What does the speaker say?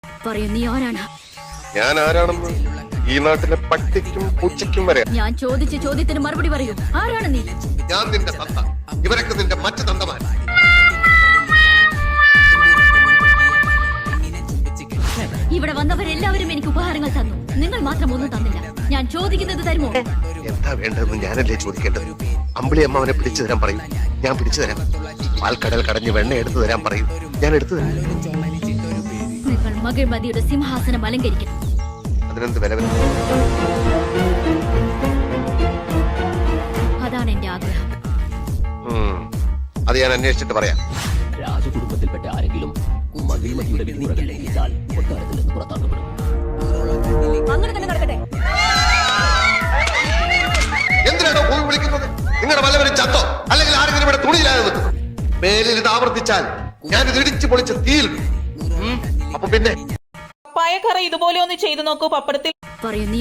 പറയൂ, നീ ആരാണ്? ഞാൻ ആരാണെന്ന് ഈ നാട്ടിലെ പട്ടിക്കും പൂച്ചയ്ക്കും വരെ. ഞാൻ ചോദിച്ച ചോദ്യത്തിന് മറുപടി പറയൂ. ആരാണ് നീ? ഞാൻ നിന്റെ തന്ത, ഇവരൊക്കെ നിന്റെ മറ്റു തന്തമാർ. ഇവിടെ വന്നവരെല്ലാവരും എനിക്ക് ഉപഹാരങ്ങൾ തന്നു. നിങ്ങൾ മാത്രം ഒന്നും തന്നില്ല. ഞാൻ ചോദിക്കുന്നത് തരുമോ? എന്താ വേണ്ടതെന്ന് ഞാനല്ലേ ചോദിക്കേണ്ടത്? അമ്പിളി അമ്മ അവനെ പിടിച്ചു തരാൻ പറയും, ഞാൻ പിടിച്ചു തരാം. പാൽക്കടൽ കടഞ്ഞ് വെണ്ണ എടുത്തു തരാൻ പറയും, ഞാൻ എടുത്തു തരാം. നിങ്ങൾ മകിഴ്മതിയുടെ സിംഹാസനം അലങ്കരിക്കണം. അതിനെന്ത് വില വരും? അതാണ് എന്റെ ആഗ്രഹം. അത് ഞാൻ അന്വേഷിച്ചിട്ട് പറയാം. രാജകുടുംബത്തിൽപ്പെട്ട ആരെങ്കിലും മകിഴ്മതിയുടെ വിധിമുറകൾ ലംഘിച്ചാൽ കൊട്ടാരത്തിൽ നിന്ന് പുറത്താക്കപ്പെടും. അങ്ങനെ തന്നെ നടക്കട്ടെ. എന്തിനാണോ പോയി വിളിക്കുന്നത്? നിങ്ങളുടെ വല്ലവരും ചത്തോ അല്ലെങ്കിൽ ആരെങ്കിലും ഇവിടെ തുണിയിലാതെ നിൽക്കുന്നു? മേലിൽ ഇത് ആവർത്തിച്ചാൽ ഞാൻ ഇത് ഇടിച്ചു പൊളിച്ച് തീയിലിടും. അപ്പൊ പിന്നെ പപ്പായക്കറി ഇതുപോലെ ഒന്ന് ചെയ്തു നോക്കൂ. പപ്പടത്തിൽ പറയൂ, നീ